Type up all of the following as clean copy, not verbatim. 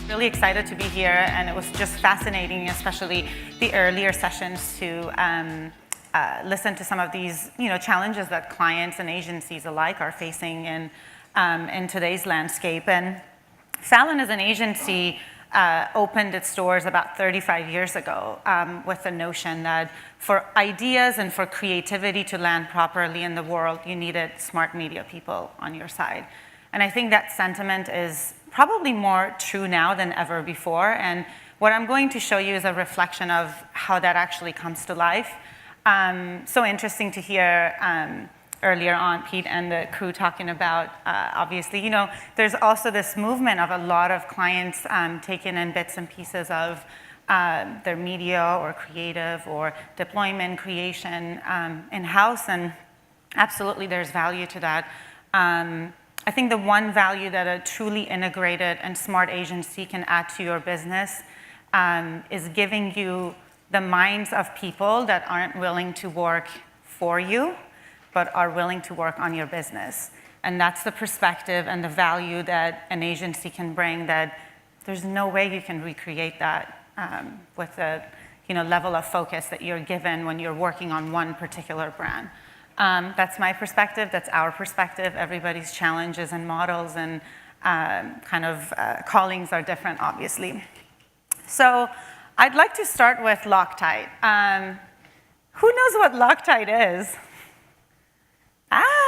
Really excited to be here, and it was just fascinating, especially the earlier sessions, to listen to some of these, challenges that clients and agencies alike are facing in today's landscape. And Fallon, as an agency, opened its doors about 35 years ago with the notion that for ideas and for creativity to land properly in the world, you needed smart media people on your side. And I think that sentiment is probably more true now than ever before. And what I'm going to show you is a reflection of how that actually comes to life. So interesting to hear earlier on Pete and the crew talking about, obviously, there's also this movement of a lot of clients taking in bits and pieces of their media or creative or deployment creation in-house, and absolutely there's value to that. I think the one value that a truly integrated and smart agency can add to your business is giving you the minds of people that aren't willing to work for you, but are willing to work on your business. And that's the perspective and the value that an agency can bring, that there's no way you can recreate that with the level of focus that you're given when you're working on one particular brand. That's my perspective, that's our perspective. Everybody's challenges and models and callings are different, obviously. So I'd like to start with Loctite. Who knows what Loctite is?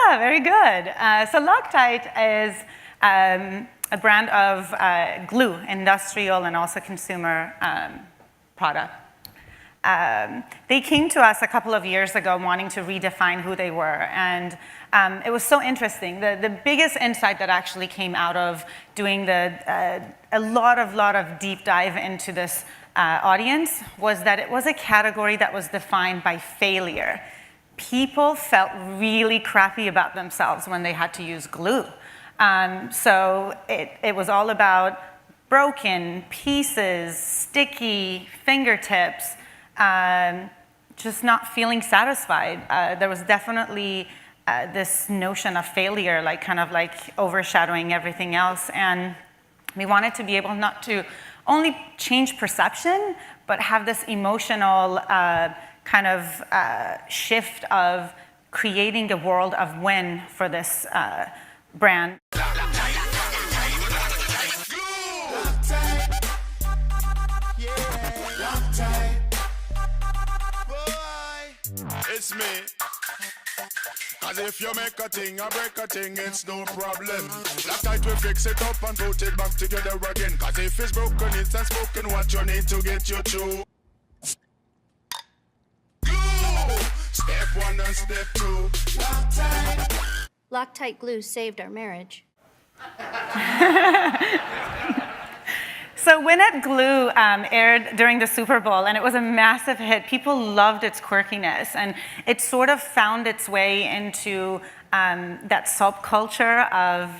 Very good. So Loctite is a brand of glue, industrial and also consumer product. They came to us a couple of years ago wanting to redefine who they were, and it was so interesting. The biggest insight that actually came out of doing a lot of deep dive into this audience was that it was a category that was defined by failure. People felt really crappy about themselves when they had to use glue. So it was all about broken pieces, sticky fingertips, just not feeling satisfied. There was definitely this notion of failure, kind of overshadowing everything else. And we wanted to be able not to only change perception, but have this emotional shift of creating a world of win for this brand. It's me. Cause if you make a thing or break a thing, it's no problem. Loctite will fix it up and put it back together again. Cause if it's broken, it's unspoken what you need to get you through. Glue! Step one and step two. Loctite. Loctite glue saved our marriage. So Winnet Glue aired during the Super Bowl, and it was a massive hit. People loved its quirkiness, and it sort of found its way into that subculture of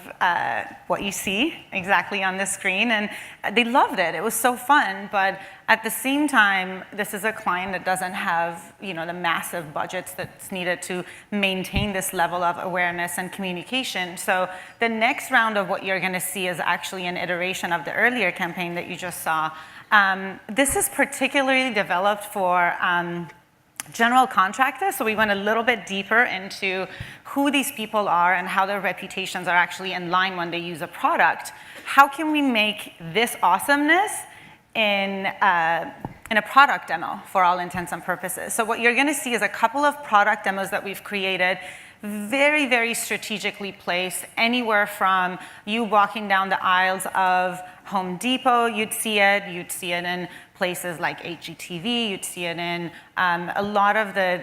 what you see exactly on the screen, and they loved it. It was so fun, but at the same time, this is a client that doesn't have the massive budgets that's needed to maintain this level of awareness and communication. So the next round of what you're going to see is actually an iteration of the earlier campaign that you just saw. This is particularly developed for general contractors, so we went a little bit deeper into who these people are and how their reputations are actually in line when they use a product. How can we make this awesomeness in a product demo for all intents and purposes? So what you're going to see is a couple of product demos that we've created, very, very strategically placed, anywhere from you walking down the aisles of Home Depot, you'd see it in places like HGTV, you'd see it in a lot of the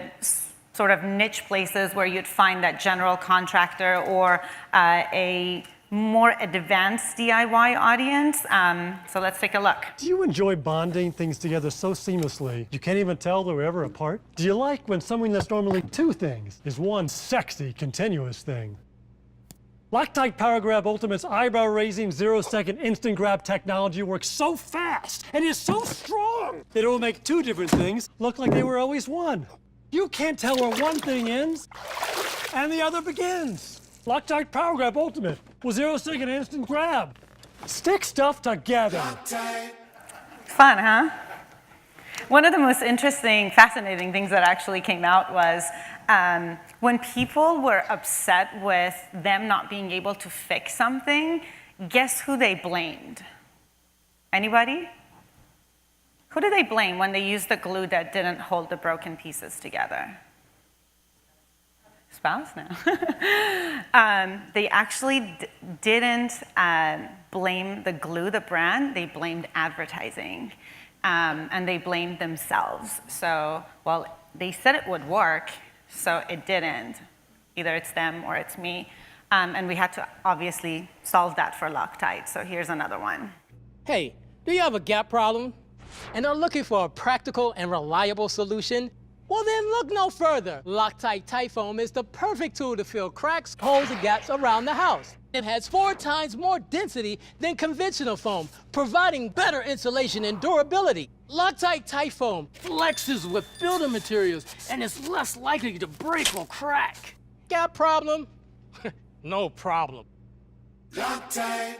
sort of niche places where you'd find that general contractor or a more advanced DIY audience. So let's take a look. Do you enjoy bonding things together so seamlessly you can't even tell they're ever apart? Do you like when something that's normally two things is one sexy, continuous thing? Loctite Power Grab Ultimate's eyebrow-raising 0-second instant grab technology works so fast and is so strong that it will make two different things look like they were always one. You can't tell where one thing ends and the other begins. Loctite Power Grab Ultimate with 0-second instant grab. Stick stuff together. Fun, huh? One of the most interesting, fascinating things that actually came out was when people were upset with them not being able to fix something, guess who they blamed? Anybody? Who do they blame when they used the glue that didn't hold the broken pieces together? Spouse? No. They actually didn't blame the glue, the brand, they blamed advertising. And they blamed themselves. So, well, they said it would work, so it didn't. Either it's them or it's me. And we had to obviously solve that for Loctite. So here's another one. Hey, do you have a gap problem and are looking for a practical and reliable solution? Well then look no further. Loctite Tight Foam is the perfect tool to fill cracks, holes, and gaps around the house. It has 4 times more density than conventional foam, providing better insulation and durability. Loctite Tight Foam flexes with building materials and is less likely to break or crack. Gap problem? No problem. Loctite.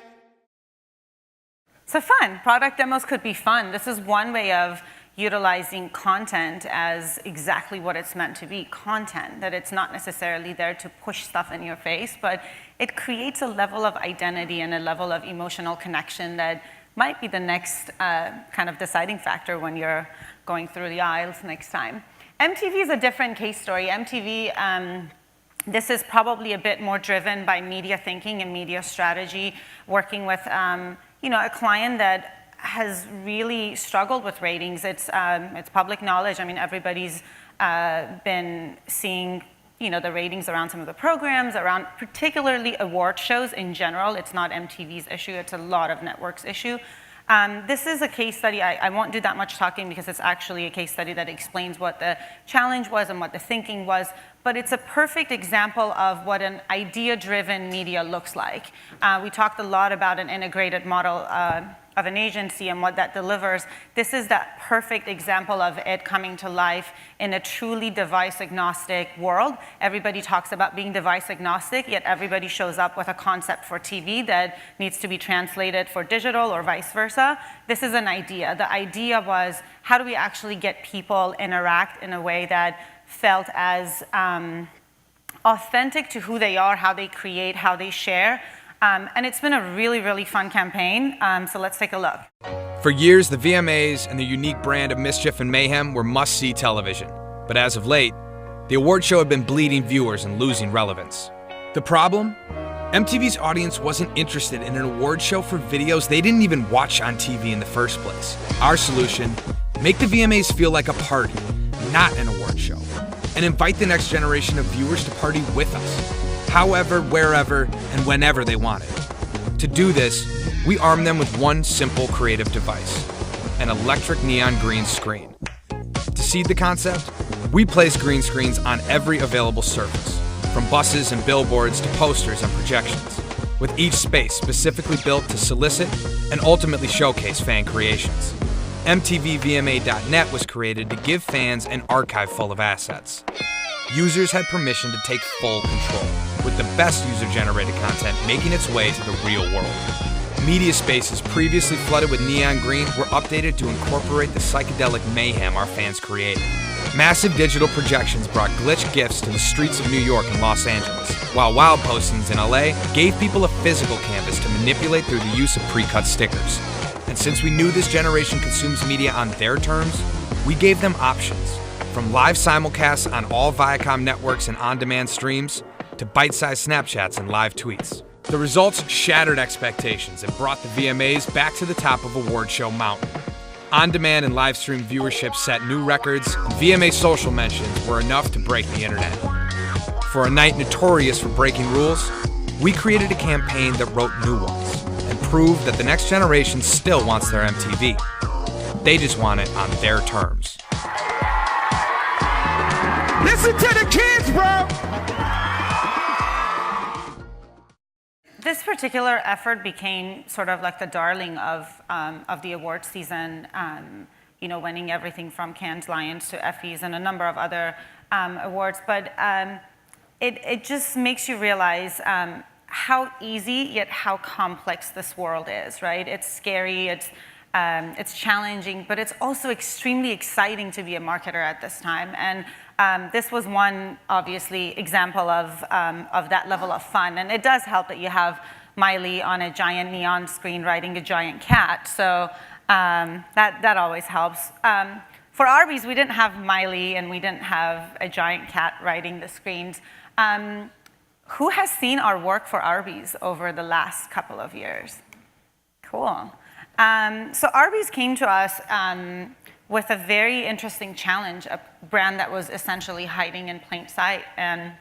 So fun. Product demos could be fun. This is one way of utilizing content as exactly what it's meant to be, content, that it's not necessarily there to push stuff in your face, but it creates a level of identity and a level of emotional connection that might be the next kind of deciding factor when you're going through the aisles next time. MTV is a different case story. MTV, this is probably a bit more driven by media thinking and media strategy, working with you know, a client that has really struggled with ratings. It's public knowledge. I mean, everybody's been seeing, you know, the ratings around some of the programs, around particularly award shows in general. It's not MTV's issue. It's a lot of networks' issue. This is a case study. I won't do that much talking because it's actually a case study that explains what the challenge was and what the thinking was. But it's a perfect example of what an idea-driven media looks like. We talked a lot about an integrated model of an agency and what that delivers. This is that perfect example of it coming to life in a truly device-agnostic world. Everybody talks about being device-agnostic, yet everybody shows up with a concept for TV that needs to be translated for digital or vice versa. This is an idea. The idea was, how do we actually get people interact in a way that felt as authentic to who they are, how they create, how they share. And it's been a really, really fun campaign, so let's take a look. For years, the VMAs and their unique brand of mischief and mayhem were must-see television. But as of late, the award show had been bleeding viewers and losing relevance. The problem? MTV's audience wasn't interested in an award show for videos they didn't even watch on TV in the first place. Our solution? Make the VMAs feel like a party, not an award show, and invite the next generation of viewers to party with us, however, wherever, and whenever they want it. To do this, we arm them with one simple creative device, an electric neon green screen. To seed the concept, we place green screens on every available surface, from buses and billboards to posters and projections, with each space specifically built to solicit and ultimately showcase fan creations. MTVVMA.net was created to give fans an archive full of assets. Users had permission to take full control, with the best user-generated content making its way to the real world. Media spaces previously flooded with neon green were updated to incorporate the psychedelic mayhem our fans created. Massive digital projections brought glitch GIFs to the streets of New York and Los Angeles, while wild postings in LA gave people a physical canvas to manipulate through the use of pre-cut stickers. And since we knew this generation consumes media on their terms, we gave them options. From live simulcasts on all Viacom networks and on-demand streams, to bite-sized Snapchats and live tweets. The results shattered expectations and brought the VMAs back to the top of award show mountain. On-demand and live stream viewership set new records, and VMA social mentions were enough to break the internet. For a night notorious for breaking rules, we created a campaign that wrote new ones and proved that the next generation still wants their MTV. They just want it on their terms. Listen to the kids, bro! This particular effort became sort of like the darling of the award season, you know, winning everything from Cannes Lions to Effies and a number of other awards. But it just makes you realize how easy yet how complex this world is, right? It's scary, it's challenging, but it's also extremely exciting to be a marketer at this time. And this was one, obviously, example of that level of fun. And it does help that you have Miley on a giant neon screen riding a giant cat. So that always helps. For Arby's, we didn't have Miley and we didn't have a giant cat riding the screens. Who has seen our work for Arby's over the last couple of years? Cool. So Arby's came to us with a very interesting challenge, a brand that was essentially hiding in plain sight. And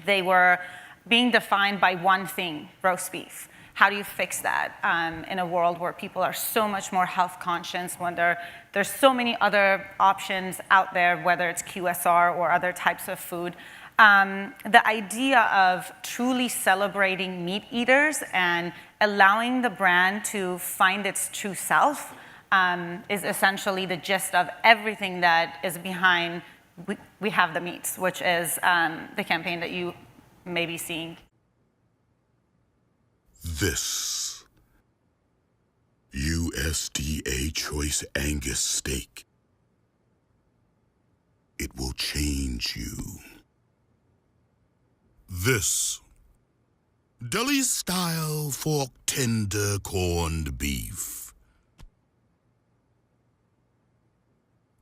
they were being defined by one thing, roast beef. How do you fix that in a world where people are so much more health conscious, when there's so many other options out there, whether it's QSR or other types of food? The idea of truly celebrating meat eaters and allowing the brand to find its true self is essentially the gist of everything that is behind We Have the Meats, which is the campaign that you may be seeing. This USDA Choice Angus steak. It will change you. This deli-style fork tender corned beef.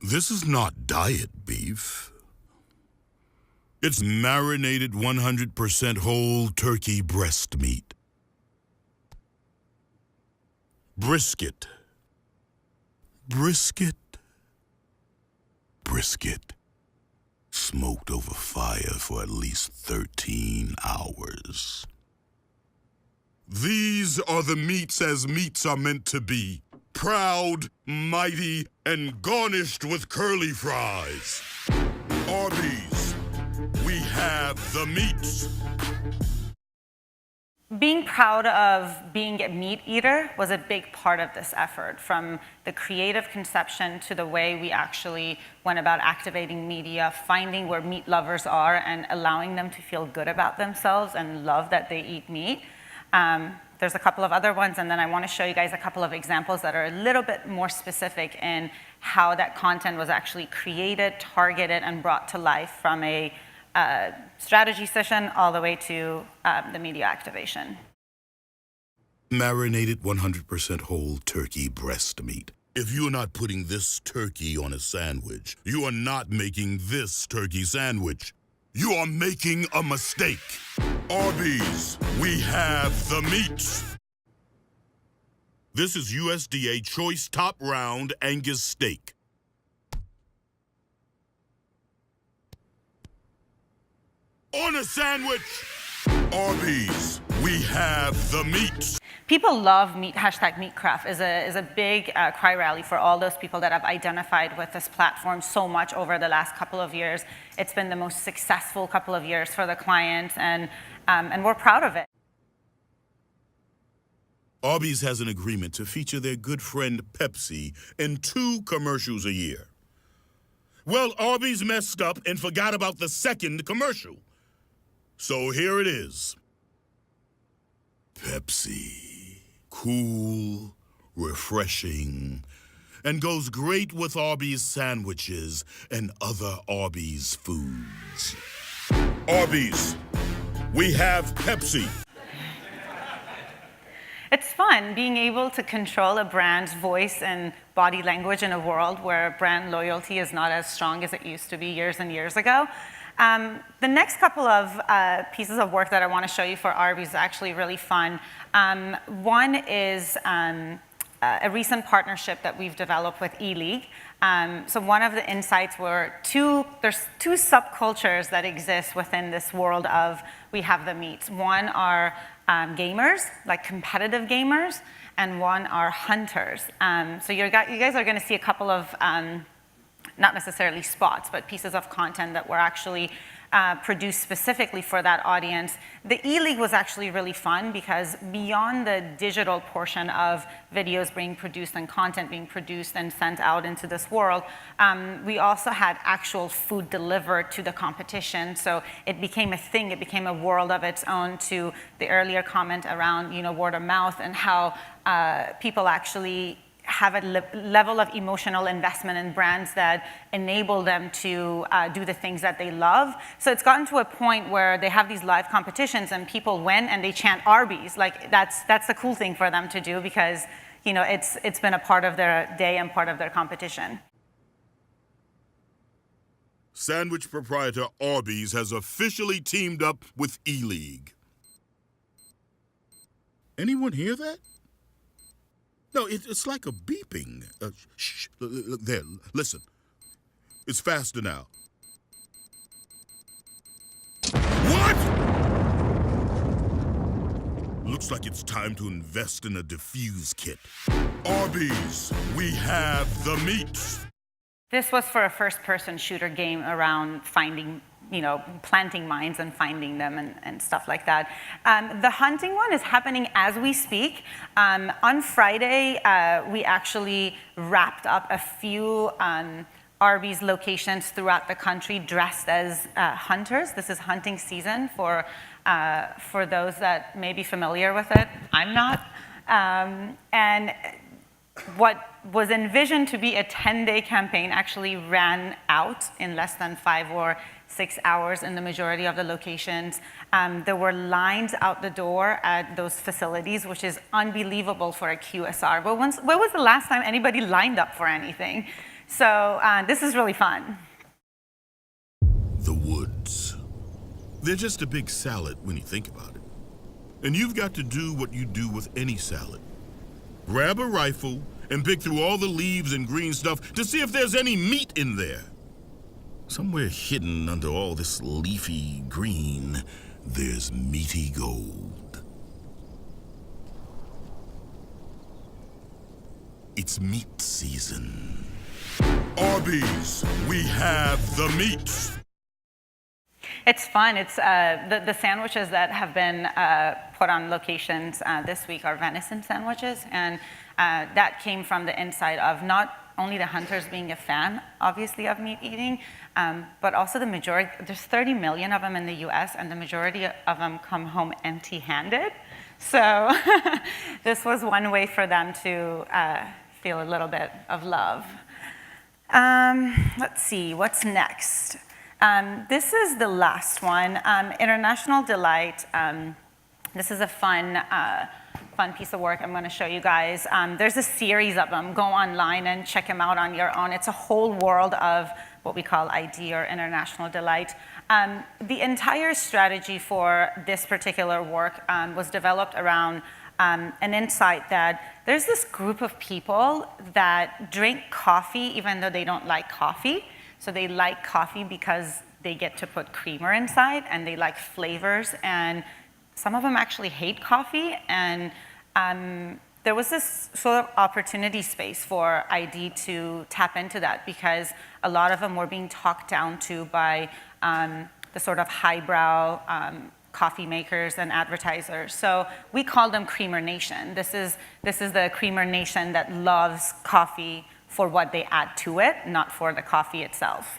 This is not diet beef. It's marinated 100% whole turkey breast meat. Brisket. Brisket. Brisket. Smoked over fire for at least 13 hours. These are the meats as meats are meant to be. Proud, mighty, and garnished with curly fries. Arby's, we have the meats. Being proud of being a meat eater was a big part of this effort, from the creative conception to the way we actually went about activating media, finding where meat lovers are and allowing them to feel good about themselves and love that they eat meat. There's a couple of other ones, and then I want to show you guys a couple of examples that are a little bit more specific in how that content was actually created, targeted, and brought to life from a strategy session all the way to the media activation. Marinated 100% whole turkey breast meat. If you're not putting this turkey on a sandwich, you are not making this turkey sandwich. You are making a mistake. Arby's, we have the meats. This is USDA Choice Top Round Angus Steak. On a sandwich. Arby's, we have the meats. People love meat, #meatcraft is a big cry rally for all those people that have identified with this platform so much over the last couple of years. It's been the most successful couple of years for the clients, and we're proud of it. Arby's has an agreement to feature their good friend Pepsi in 2 commercials a year. Well, Arby's messed up and forgot about the second commercial. So here it is. Pepsi. Cool, refreshing, and goes great with Arby's sandwiches and other Arby's foods. Arby's, we have Pepsi. It's fun being able to control a brand's voice and body language in a world where brand loyalty is not as strong as it used to be years and years ago. The next couple of pieces of work that I want to show you for Arby's is actually really fun. One is a recent partnership that we've developed with E-League. So one of the insights were there's 2 subcultures that exist within this world of We Have the Meats. One are gamers, like competitive gamers, and one are hunters. So you guys are going to see a couple of not necessarily spots, but pieces of content that were actually produced specifically for that audience. The E-League was actually really fun because beyond the digital portion of videos being produced and content being produced and sent out into this world, we also had actual food delivered to the competition. So it became a thing, it became a world of its own, to the earlier comment around, you know, word of mouth and how people actually have a level of emotional investment in brands that enable them to do the things that they love. So it's gotten to a point where they have these live competitions and people win and they chant Arby's. Like that's the cool thing for them to do because, you know, it's been a part of their day and part of their competition. Sandwich proprietor Arby's has officially teamed up with E-League. Anyone hear that? No, it's like a beeping. Shh, look there, listen. It's faster now. What? Looks like it's time to invest in a diffuse kit. Arby's, we have the meats. This was for a first-person shooter game around finding, you know, planting mines and finding them and stuff like that. The hunting one is happening as we speak. On Friday, we actually wrapped up a few Arby's locations throughout the country dressed as hunters. This is hunting season for those that may be familiar with it. I'm not. And what was envisioned to be a 10-day campaign actually ran out in less than 5 or 6 hours in the majority of the locations. There were lines out the door at those facilities, which is unbelievable for a QSR. But when was the last time anybody lined up for anything? So this is really fun. The woods. They're just a big salad when you think about it. And you've got to do what you do with any salad. Grab a rifle and pick through all the leaves and green stuff to see if there's any meat in there. Somewhere hidden under all this leafy green, there's meaty gold. It's meat season. Arby's, we have the meat. It's fun. It's the sandwiches that have been put on locations this week are venison sandwiches, and that came from the inside of not only the hunters being a fan, obviously, of meat eating, but also the majority. There's 30 million of them in the U.S., and the majority of them come home empty-handed. So this was one way for them to feel a little bit of love. Let's see, what's next? This is the last one, International Delight. This is a fun piece of work I'm going to show you guys. There's a series of them. Go online and check them out on your own. It's a whole world of what we call ID, or International Delight. The entire strategy for this particular work was developed around an insight that there's this group of people that drink coffee even though they don't like coffee. So they like coffee because they get to put creamer inside, and they like flavors, and some of them actually hate coffee. And there was this sort of opportunity space for ID to tap into that, because a lot of them were being talked down to by the sort of highbrow coffee makers and advertisers. So we call them Creamer Nation. This is the Creamer Nation that loves coffee for what they add to it, not for the coffee itself.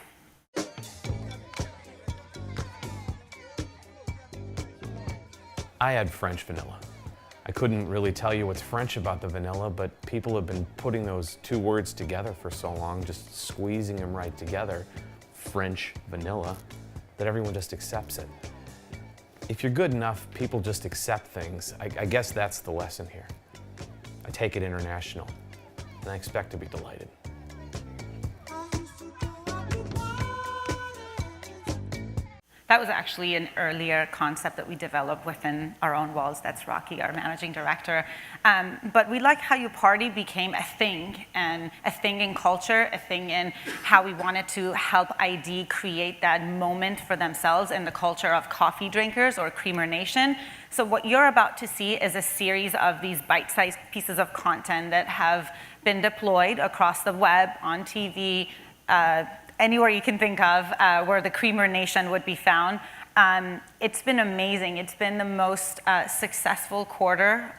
I had French vanilla. I couldn't really tell you what's French about the vanilla, but people have been putting those two words together for so long, just squeezing them right together, French vanilla, that everyone just accepts it. If you're good enough, people just accept things. I guess that's the lesson here. I take it international, and I expect to be delighted. That was actually an earlier concept that we developed within our own walls. That's Rocky, our managing director. But we like how You Party became a thing, and a thing in culture, a thing in how we wanted to help ID create that moment for themselves in the culture of coffee drinkers, or Creamer Nation. So what you're about to see is a series of these bite-sized pieces of content that have been deployed across the web, on TV, anywhere you can think of where the Creamer Nation would be found. It's been amazing. It's been the most successful quarter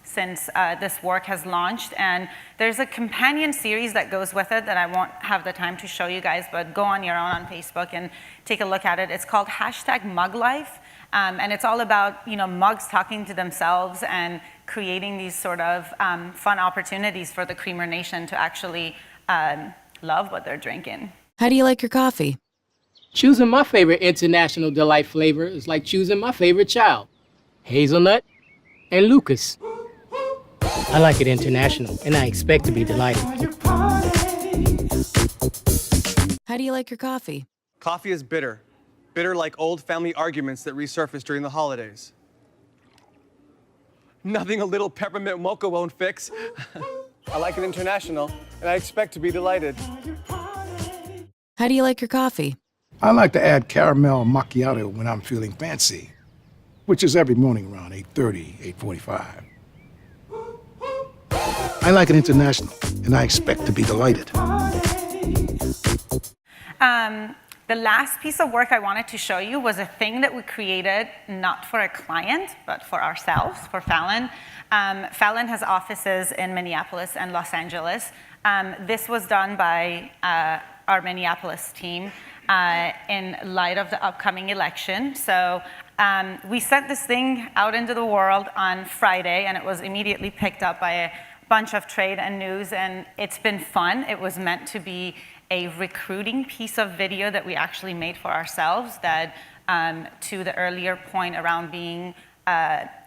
since this work has launched. And there's a companion series that goes with it that I won't have the time to show you guys, but go on your own on Facebook and take a look at it. It's called #MugLife. And it's all about mugs talking to themselves and creating these sort of fun opportunities for the Creamer Nation to actually love what they're drinking. How do you like your coffee? Choosing my favorite International Delight flavor is like choosing my favorite child, Hazelnut and Lucas. I like it international, and I expect to be delighted. How do you like your coffee? Coffee is bitter. Bitter like old family arguments that resurface during the holidays. Nothing a little peppermint mocha won't fix. I like it international, and I expect to be delighted. How do you like your coffee? I like to add caramel macchiato when I'm feeling fancy, which is every morning around 8:30, 8:45. I like it international, and I expect to be delighted. The last piece of work I wanted to show you was a thing that we created not for a client, but for ourselves, for Fallon. Fallon has offices in Minneapolis and Los Angeles. This was done by our Minneapolis team in light of the upcoming election. So we sent this thing out into the world on Friday, and it was immediately picked up by a bunch of trade and news, and it's been fun. It was meant to be a recruiting piece of video that we actually made for ourselves that, to the earlier point around being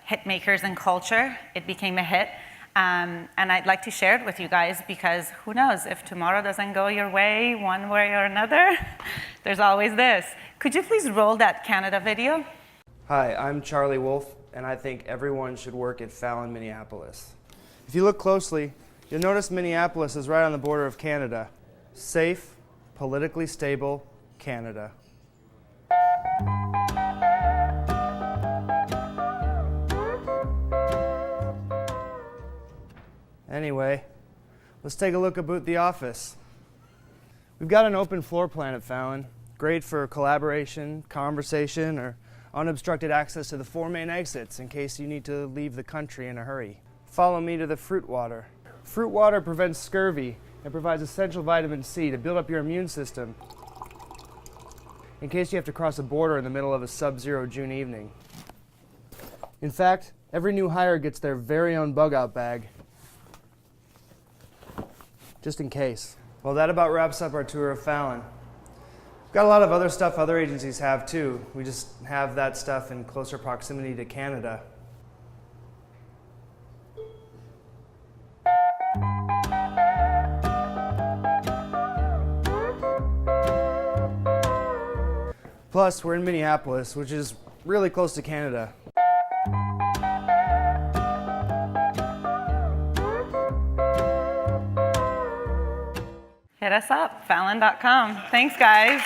hit makers in culture, it became a hit. And I'd like to share it with you guys because who knows, if tomorrow doesn't go your way, one way or another, there's always this. Could you please roll that Canada video? Hi, I'm Charlie Wolf, and I think everyone should work at Fallon, Minneapolis. If you look closely, you'll notice Minneapolis is right on the border of Canada. Safe, politically stable Canada. Anyway, let's take a look about the office. We've got an open floor plan at Fallon, great for collaboration, conversation, or unobstructed access to the 4 main exits in case you need to leave the country in a hurry. Follow me to the fruit water. Fruit water prevents scurvy and provides essential vitamin C to build up your immune system in case you have to cross a border in the middle of a sub-zero June evening. In fact, every new hire gets their very own bug-out bag, just in case. Well, that about wraps up our tour of Fallon. We've got a lot of other stuff other agencies have too. We just have that stuff in closer proximity to Canada. Plus, we're in Minneapolis, which is really close to Canada. Hit us up, Fallon.com. Thanks, guys.